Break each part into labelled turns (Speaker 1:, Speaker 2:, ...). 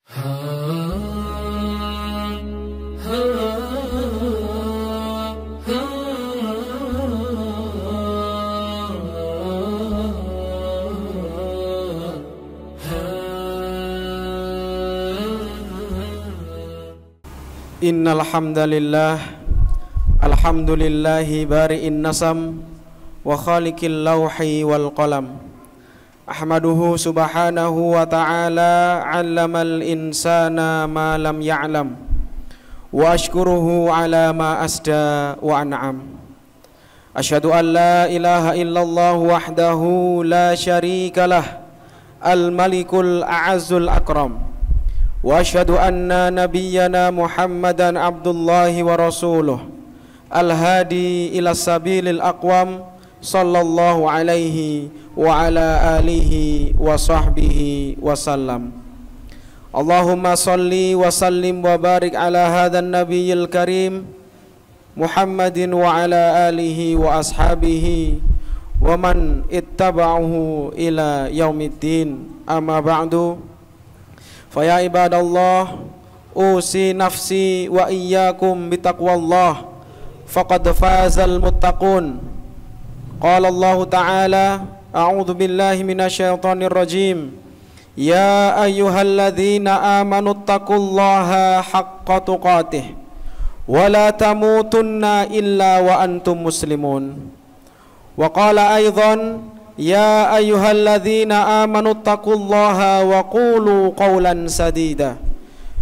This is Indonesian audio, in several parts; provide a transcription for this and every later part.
Speaker 1: Innal hamdalillah alhamdulillahi bari'in nasam wa khaliqil lawhi wal qalam. Ahmaduhu subhanahu wa ta'ala 'allamal insana ma lam ya'lam wa ashkuruhu ala ma asda wa an'am. Asyhadu an la ilaha illallah wahdahu la syarikalah al-malikul a'azzul akram. Wa asyhadu anna nabiyyana Muhammadan abdullahi wa rasuluh al-hadi ila sabilil aqwam sallallahu alaihi wa ala alihi wa sahbihi wa sallam. Allahumma salli wa sallim wa barik ala hadhan nabiyyil karim Muhammadin wa ala alihi wa ashabihi wa man ittaba'ahu ila yaumiddin. Amma ba'du. Faya ibadallah, usi nafsi wa iyyakum bitaqwallah, faqad fazal muttaqun. Qala Allah Ta'ala, a'udzu billahi minasyaitonir rajim. Ya ayyuhalladzina amanu taqullaha haqqa tuqatih wa la tamutunna illa wa antum muslimun. Wa qala aidan, ya ayyuhalladzina amanu taqullaha wa qulu qawlan sadida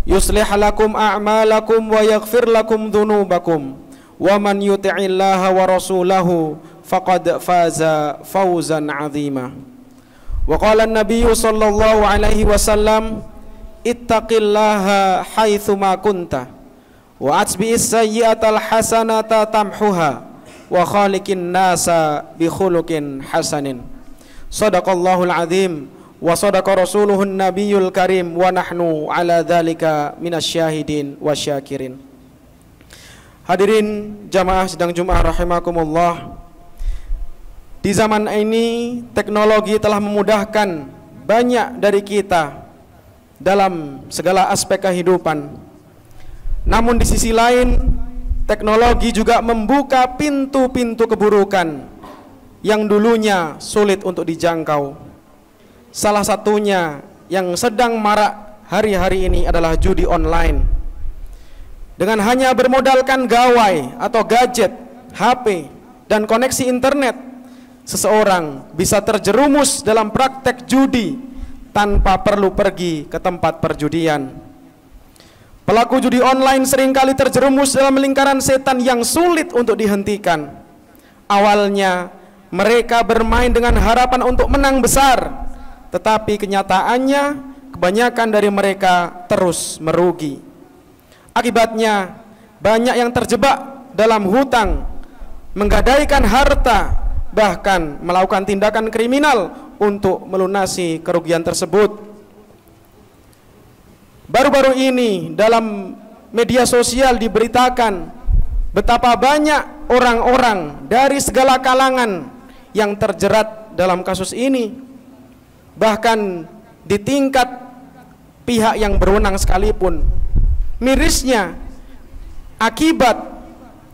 Speaker 1: yuslih lakum a'malakum wa yaghfir lakum dhunubakum wa man yuti'illaha wa rasulahu faqad faza fawzan 'azima. Wa qala an-nabiyyu sallallahu alaihi wasallam, ittaqillaha haitsu ma kunta wa atbi'is sayyi'atal hasanata tamhuha wa khaliqin nasa bi khuluqin hasanin. Shadaqallahul azim wa sadaqa rasuluhun nabiyul karim wa nahnu ala dzalika minasyahidin wasyakirin. Hadirin jamaah sidang Jumat rahimakumullah. Di zaman ini teknologi telah memudahkan banyak dari kita dalam segala aspek kehidupan. Namun di sisi lain, teknologi juga membuka pintu-pintu keburukan yang dulunya sulit untuk dijangkau. Salah satunya yang sedang marak hari-hari ini adalah judi online. Dengan hanya bermodalkan gawai atau gadget, HP, dan koneksi internet, seseorang bisa terjerumus dalam praktek judi tanpa perlu pergi ke tempat perjudian. Pelaku judi online seringkali terjerumus dalam lingkaran setan yang sulit untuk dihentikan. Awalnya mereka bermain dengan harapan untuk menang besar, tetapi kenyataannya kebanyakan dari mereka terus merugi. Akibatnya banyak yang terjebak dalam hutang, menggadaikan harta, bahkan melakukan tindakan kriminal untuk melunasi kerugian tersebut. Baru-baru ini dalam media sosial diberitakan betapa banyak orang-orang dari segala kalangan yang terjerat dalam kasus ini. Bahkan di tingkat pihak yang berwenang sekalipun. Mirisnya, akibat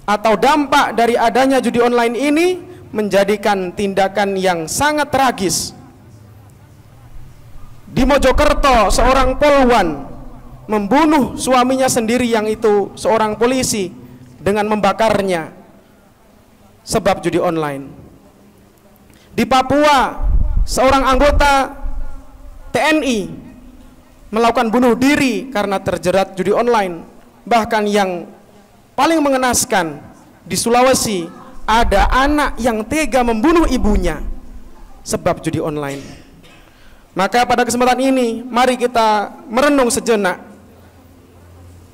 Speaker 1: atau dampak dari adanya judi online ini menjadikan tindakan yang sangat tragis. Di Mojokerto, seorang polwan membunuh suaminya sendiri yang itu seorang polisi dengan membakarnya sebab judi online. Di Papua, seorang anggota TNI melakukan bunuh diri karena terjerat judi online. Bahkan yang paling mengenaskan, di Sulawesi ada anak yang tega membunuh ibunya sebab judi online. Maka pada kesempatan ini mari kita merenung sejenak.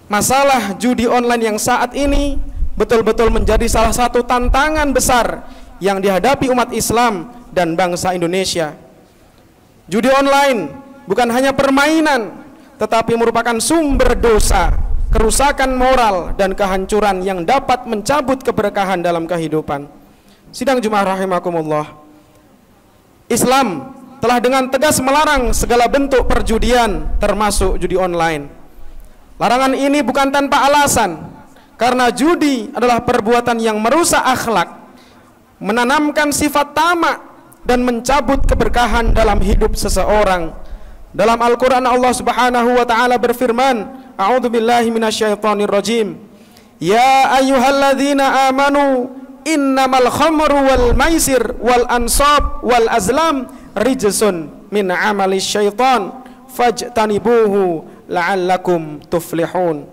Speaker 1: Masalah judi online yang saat ini betul-betul menjadi salah satu tantangan besar yang dihadapi umat Islam dan bangsa Indonesia. Judi online bukan hanya permainan, tetapi merupakan sumber dosa, kerusakan moral, dan kehancuran yang dapat mencabut keberkahan dalam kehidupan. Sidang Jumat rahimakumullah. Islam telah dengan tegas melarang segala bentuk perjudian termasuk judi online. Larangan ini bukan tanpa alasan, karena judi adalah perbuatan yang merusak akhlak, menanamkan sifat tamak dan mencabut keberkahan dalam hidup seseorang. Dalam Al-Qur'an Allah Subhanahu wa taala berfirman, A'udzubillahi minasyaitonirrajim. Ya ayyuhalladzina amanu innamal khamru wal maisir wal ansab wal azlam rijsun min amali syaitan fajtanibuhu la'allakum tuflihun.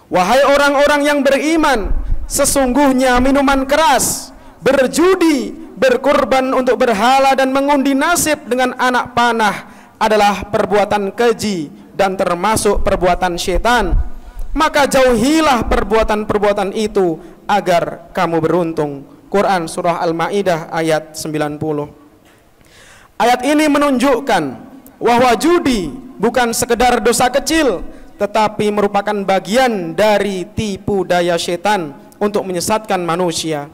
Speaker 1: Wahai orang-orang yang beriman, sesungguhnya minuman keras, berjudi, berkorban untuk berhala dan mengundi nasib dengan anak panah adalah perbuatan keji dan termasuk perbuatan syaitan. Maka jauhilah perbuatan-perbuatan itu agar kamu beruntung. Quran surah Al-Maidah ayat 90. Ayat ini menunjukkan bahwa judi bukan sekedar dosa kecil, tetapi merupakan bagian dari tipu daya setan untuk menyesatkan manusia.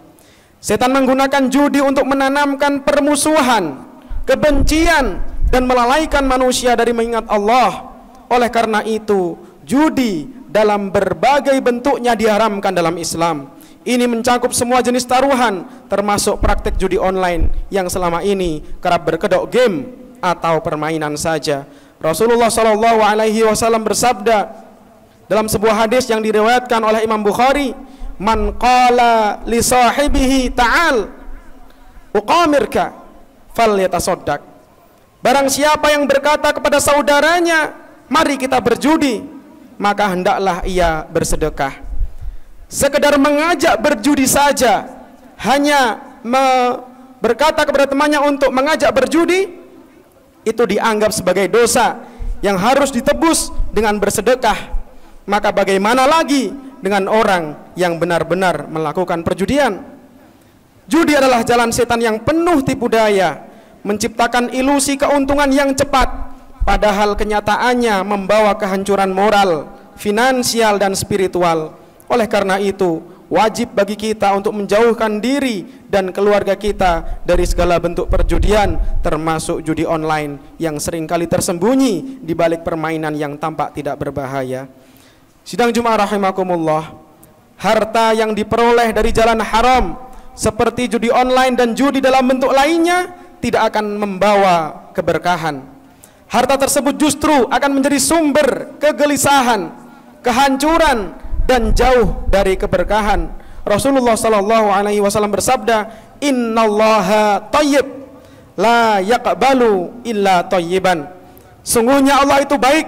Speaker 1: Setan menggunakan judi untuk menanamkan permusuhan, kebencian, dan melalaikan manusia dari mengingat Allah. Oleh karena itu, judi dalam berbagai bentuknya diharamkan dalam Islam. Ini mencakup semua jenis taruhan, termasuk praktik judi online yang selama ini kerap berkedok game atau permainan saja. Rasulullah SAW bersabda dalam sebuah hadis yang diriwayatkan oleh Imam Bukhari, "Man qala li sahibihi ta'al uqamirka falyatasaddaq." Barang siapa yang berkata kepada saudaranya, "Mari kita berjudi," maka hendaklah ia bersedekah. Sekedar mengajak berjudi saja, hanya berkata kepada temannya untuk mengajak berjudi, itu dianggap sebagai dosa yang harus ditebus dengan bersedekah. Maka bagaimana lagi dengan orang yang benar-benar melakukan perjudian? Judi adalah jalan setan yang penuh tipu daya, menciptakan ilusi keuntungan yang cepat, padahal kenyataannya membawa kehancuran moral, finansial, dan spiritual. Oleh karena itu, wajib bagi kita untuk menjauhkan diri dan keluarga kita dari segala bentuk perjudian, termasuk judi online yang seringkali tersembunyi di balik permainan yang tampak tidak berbahaya. Sidang Jumat rahimakumullah, harta yang diperoleh dari jalan haram seperti judi online dan judi dalam bentuk lainnya tidak akan membawa keberkahan. Harta tersebut justru akan menjadi sumber kegelisahan, kehancuran, dan jauh dari keberkahan. Rasulullah SAW bersabda, "Innallaha thayyib, la yaqbalu illa thayyiban." Sungguhnya Allah itu baik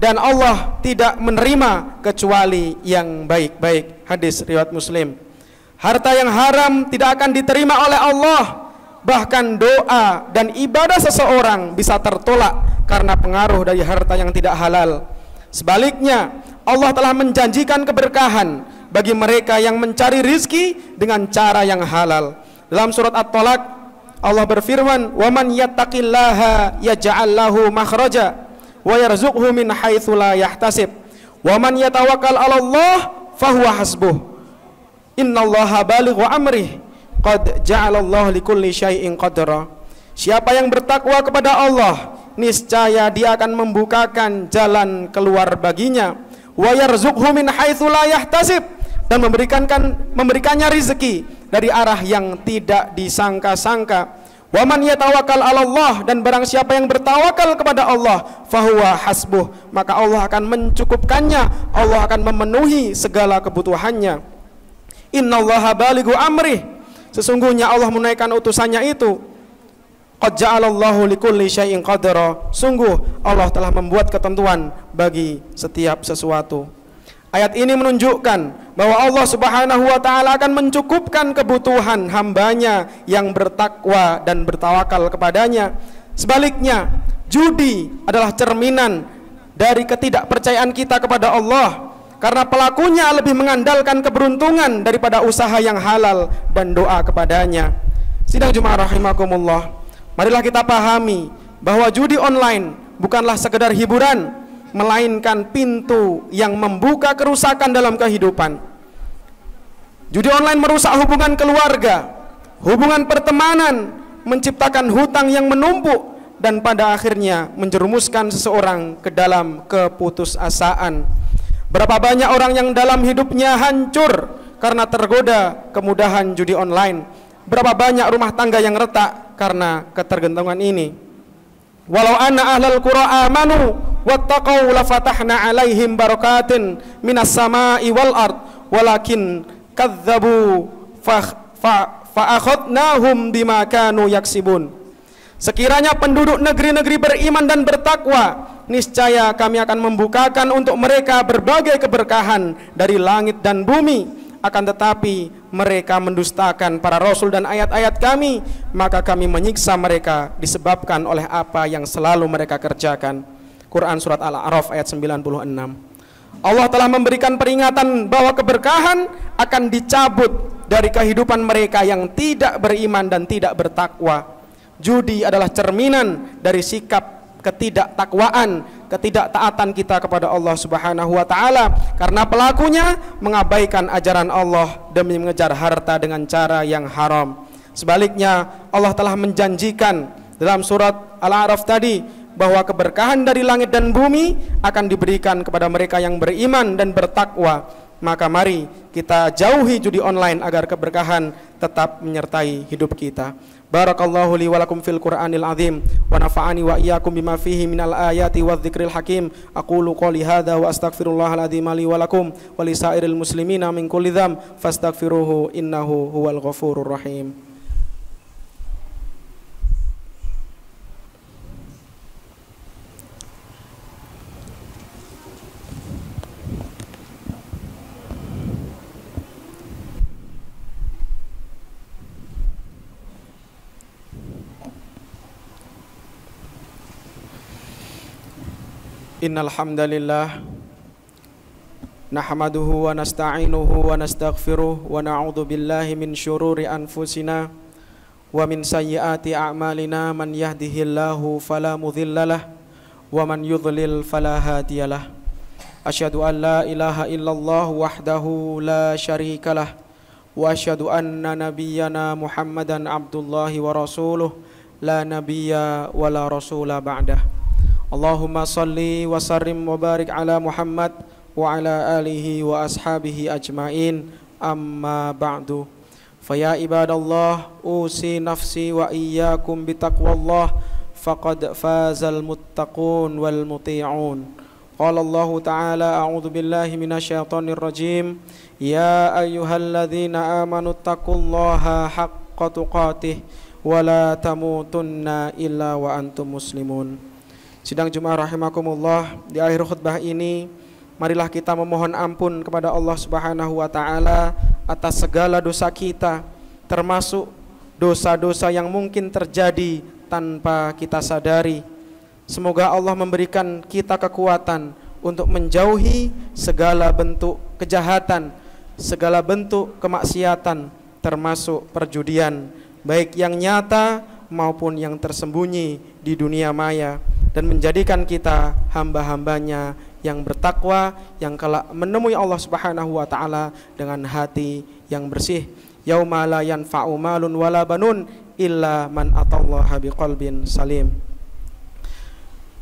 Speaker 1: dan Allah tidak menerima kecuali yang baik-baik. Hadis riwayat Muslim. Harta yang haram tidak akan diterima oleh Allah. Bahkan doa dan ibadah seseorang bisa tertolak karena pengaruh dari harta yang tidak halal. Sebaliknya, Allah telah menjanjikan keberkahan bagi mereka yang mencari rizki dengan cara yang halal. Dalam surat At-Talaq, Allah berfirman, "Wa man yattaqillaha yaj'al lahu makhraja wa yarzuqhu min haitsu la yahtasib. Wa man yatawakkal 'ala Allah fahuwa hasbuh. Innallaha balighu amrih. Qad ja'alallahu likulli syai'in qadra." Siapa yang bertakwa kepada Allah, niscaya Dia akan membukakan jalan keluar baginya. Wa yarzuqhu min haitsu la yahtasib, dan memberikannya rezeki dari arah yang tidak disangka-sangka. Wa man yatawakkal 'ala Allah, dan barang siapa yang bertawakal kepada Allah, fahuwa hasbuh, maka Allah akan mencukupkannya, Allah akan memenuhi segala kebutuhannya. Innallaha balighu amrih, sesungguhnya Allah menunaikan utusannya itu. Qad ja'alallahu likulli syai'in qadra, sungguh Allah telah membuat ketentuan bagi setiap sesuatu. Ayat ini menunjukkan bahwa Allah Subhanahu wa taala akan mencukupkan kebutuhan hambanya yang bertakwa dan bertawakal kepadanya. Sebaliknya, judi adalah cerminan dari ketidakpercayaan kita kepada Allah, karena pelakunya lebih mengandalkan keberuntungan daripada usaha yang halal dan doa kepadanya. Sidang Jumat rahimakumullah, marilah kita pahami bahwa judi online bukanlah sekedar hiburan, melainkan pintu yang membuka kerusakan dalam kehidupan. Judi online merusak hubungan keluarga, hubungan pertemanan, menciptakan hutang yang menumpuk, dan pada akhirnya menjerumuskan seseorang ke dalam keputusasaan. Berapa banyak orang yang dalam hidupnya hancur karena tergoda kemudahan judi online. Berapa banyak rumah tangga yang retak karena ketergantungan ini. Walau anna ahlal qura amanu wattaqau lafatahna alaihim barakatin minas sama'i wal ard walakin kadzabu fa'akhadnahum bima kanu yaksibun. Sekiranya penduduk negeri-negeri beriman dan bertakwa, niscaya kami akan membukakan untuk mereka berbagai keberkahan dari langit dan bumi. Akan tetapi mereka mendustakan para rasul dan ayat-ayat kami, maka kami menyiksa mereka disebabkan oleh apa yang selalu mereka kerjakan. Quran Surat Al-A'raf ayat 96. Allah telah memberikan peringatan bahwa keberkahan akan dicabut dari kehidupan mereka yang tidak beriman dan tidak bertakwa. Judi adalah cerminan dari sikap ketidaktakwaan, ketidaktaatan kita kepada Allah Subhanahu wa taala, karena pelakunya mengabaikan ajaran Allah demi mengejar harta dengan cara yang haram. Sebaliknya, Allah telah menjanjikan dalam surat Al-A'raf tadi bahwa keberkahan dari langit dan bumi akan diberikan kepada mereka yang beriman dan bertakwa. Maka mari kita jauhi judi online agar keberkahan tetap menyertai hidup kita. Barakallahu li wa lakum fil Qur'anil azim wa nafa'ani wa iyyakum bima fihi minal ayati wadh-dhikril hakim. Aqulu qouli hadza wa astaghfirullahal azim li wa lakum wa li sairil muslimina min kulli dzam fastaghfiruhu innahu huwal ghafurur rahim. Innal hamdalillah nahmaduhu wa nasta'inuhu wa nastaghfiruh wa na'udzu billahi min syururi anfusina wa min sayyiati a'malina. Man yahdihillahu fala mudhillalah wa man yudlil fala hadiyalah. Asyhadu an la ilaha illallah wahdahu la syarikalah wa asyhadu anna nabiyyana Muhammadan abdullahi wa rasuluh la nabiyya wa la rasula ba'dah. Allahumma salli wa sallim wa barik ala Muhammad wa ala alihi wa ashabihi ajmain, amma ba'du. Faya ibadallah, usi nafsi wa iyyakum bitaqwallah, faqad fazal muttaqun wal muti'un. Qala Allah ta'ala, a'udzu billahi minasyaitonir rajim, ya ayyuhalladzina amanu taqullaha haqqa tuqatih wa la tamutunna illa wa antum muslimun. Sidang Jumat rahimakumullah, di akhir khutbah ini marilah kita memohon ampun kepada Allah Subhanahu wa taala atas segala dosa kita, termasuk dosa-dosa yang mungkin terjadi tanpa kita sadari. Semoga Allah memberikan kita kekuatan untuk menjauhi segala bentuk kejahatan, segala bentuk kemaksiatan, termasuk perjudian, baik yang nyata maupun yang tersembunyi di dunia maya, dan menjadikan kita hamba-hambanya yang bertakwa, yang kelak menemui Allah Subhanahu wa taala dengan hati yang bersih. Yauma la yanfa'u malun wala banun illa man atallaha biqalbin salim.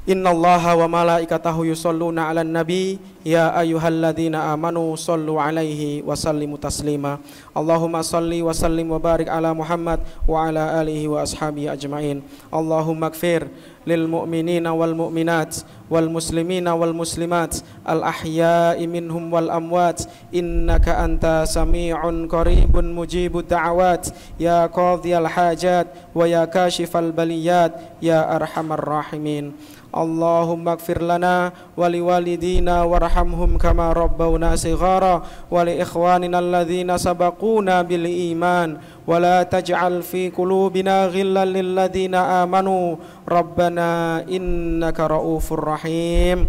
Speaker 1: Innallaha wa malaikatahu yusholluna 'alan nabi ya ayyuhalladzina amanu shollu 'alaihi wa sallimu taslima. Allahumma shalli wa sallim wa barik ala Muhammad wa ala alihi wa ashabihi ajmain. Allahumma ighfir lil mu'minina wal mu'minat wal muslimina wal muslimat al ahya'i minhum wal amwat innaka anta sami'un qaribun mujibud da'awat ya qadhiyal hajat wa ya kashifal baliyat ya arhamar rahimin. Allahumma ighfir lana wa liwalidina warhamhum kama rabbawna shighara wa li ikhwanina alladhina sabaquna bil iman wa la taj'al fi qulubina ghillan lil ladzina amanu rabbana innaka raufur rahim.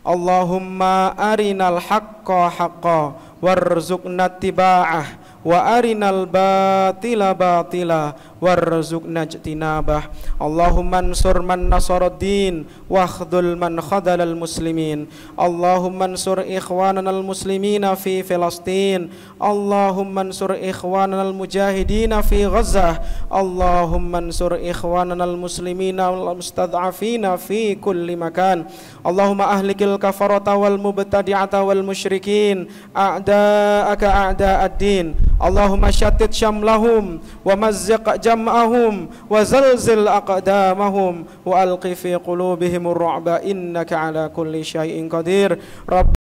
Speaker 1: Allahumma arinal haqqa haqqan warzuqna ittiba'ah wa arinal batila batila warzuqna ijtinabah. Allahumma ansur man nasaraddin wakhdhul man khadhalal muslimin. Allahumma ansur ikhwanana al-muslimina fi Filastin. Allahumma ansur ikhwanana al-mujahidina fi Gazzah. Allahumma ansur ikhwanana al-muslimina wal-mustad'afina fi kulli makan. Allahumma ahlikil kafarata wal mubtadi'ata wal musyrikin a'da'aka a'da'ad-din. Allahumma shattit syamlahum wa mazziq jam'ahum wa zalzil aqdamahum wa alqi fi qulubihim ar-ru'ba innaka ala kulli syai'in qadir. Rabbana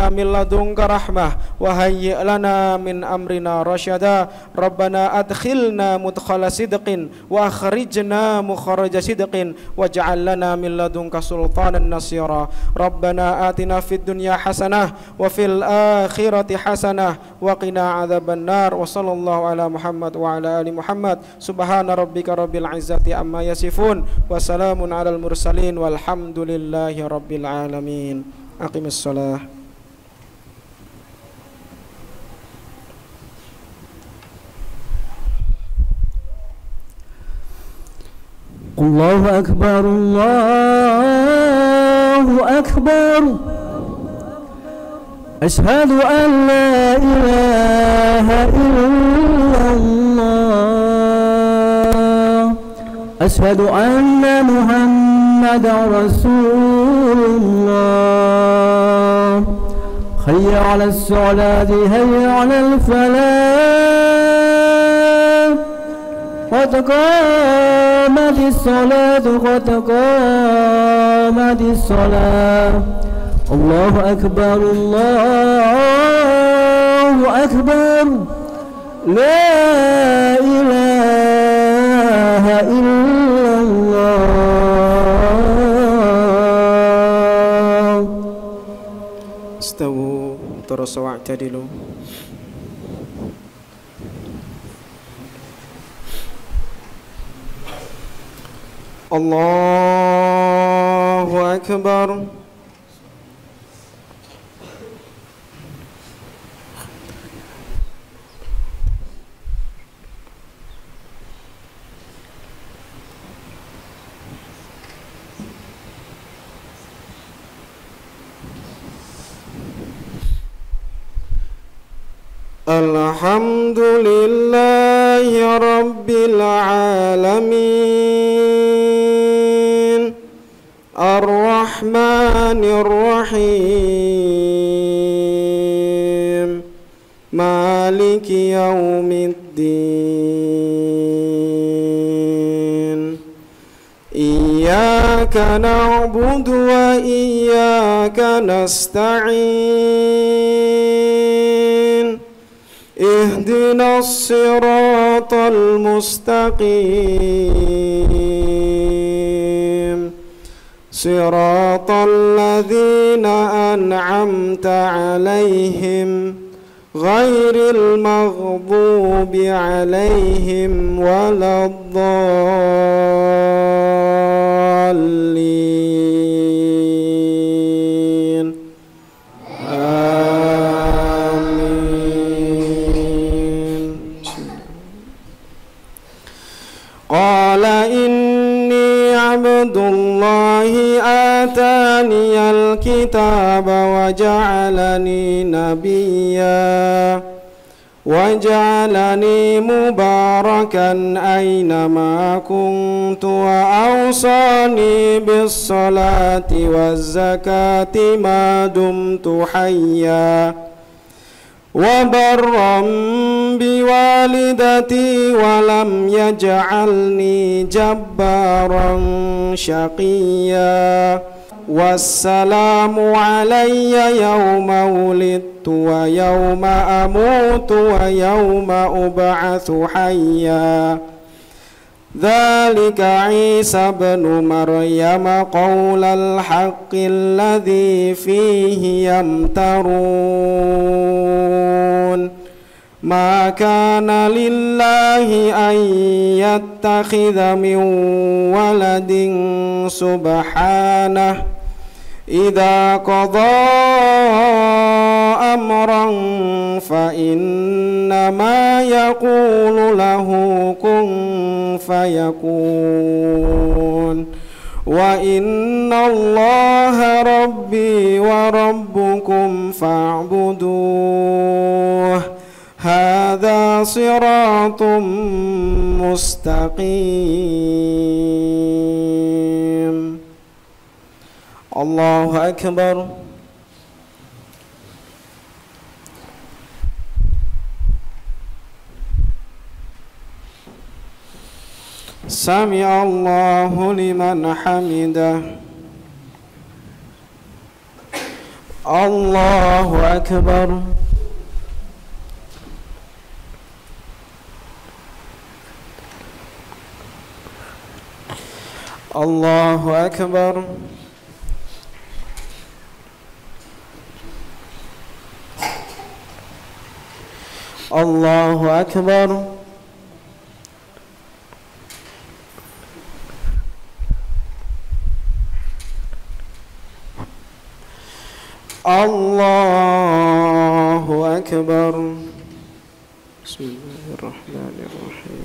Speaker 1: min ladunka rahmah wa hayyi' lana min amrina rasyada. Rabbana adkhilna mudkhala sidqin wa akhrijna mukhraja sidqin waj'al lana min ladunka sultanan nasira. Rabbana atina fid dunya hasanah wa fil akhirati hasanah wa qina adzaban nar. Wa sallallahu ala Muhammad wa ala ali Muhammad. Subhana rabbika rabbil izzati amma yasifun wa salamun alal mursalin walhamdulillahi rabbil alamin. Aqimis shalah.
Speaker 2: Allahu akbar, Allahu akbar. Ashhadu an la ilaha illallah. Ashhadu anna Muhammadan Rasulullah. Hayya 'alas salati, hayya 'alal falah. Qad qamatis salatu, qad qamatis salah. Allahu akbar, Allahu akbar. La ilaha illallah.
Speaker 1: Istawu tarasu wa'tadilu. Allahu akbar. Alhamdulillahi rabbil alamin. Ar-Rahmanir Rahim. Maliki yaumiddin. Iyyaka na'budu wa iyyaka nasta'in. Ihdinas siratal mustaqim. Siratal ladzina an'amta 'alaihim ghairil maghdubi 'alaihim waladdallin. Qala inni abdullahi ataniyal kitaba wa ja'alani nabiyya wa ja'alani mubarakan aynama kuntu wa awsani bis salati waz zakati ma dumtu hayya wa barram biwalidati wa lam yaj'alni jabbaran syaqiyya. Wassalamu alayya yawma wulidtu wa yawma amutu wa yawma ub'atsu hayya. Dzalika Isa ibnu Maryam qaulal haqqil ladzi fihi yamtarun. Ma kana lillahi an yattakhidha min waladin subhanah. Idza qada أمرا فإنما يقول له كن فيكون وإن الله ربي وربكم فاعبدوه هذا صراط مستقيم. الله أكبر. سمع الله لمن حمده. الله أكبر. الله أكبر. الله أكبر. الله أكبر. بسم الله الرحمن الرحيم.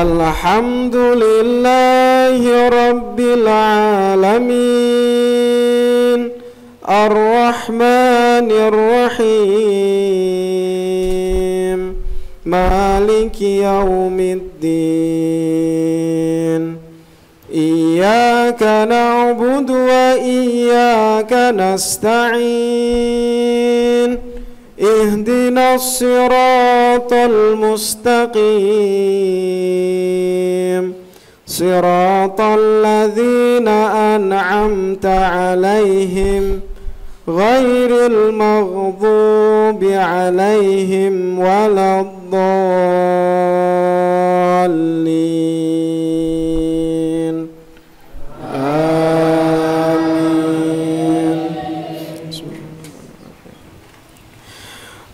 Speaker 1: الحمد لله رب العالمين الرحمن الرحيم مالك يوم الدين إياك نعبد وإياك نستعين اهدنا الصراط المستقيم صراط الذين أنعمت عليهم غير المغضوب عليهم ولا الضالين آمين.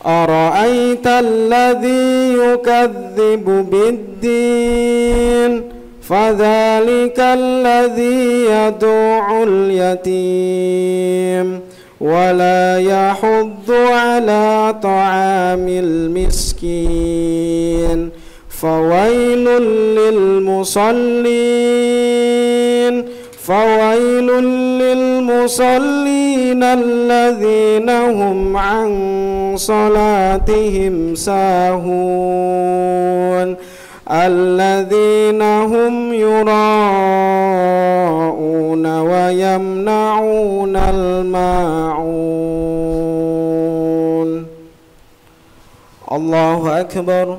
Speaker 1: أرأيت الذي يكذب بالدين فذلك الذي يدعو اليتيم ولا يحض على طعام المسكين فويل للمصلين الذين هم عن صلاتهم ساهون الذين هم يراءون ويمنعون الماعون. الله أكبر.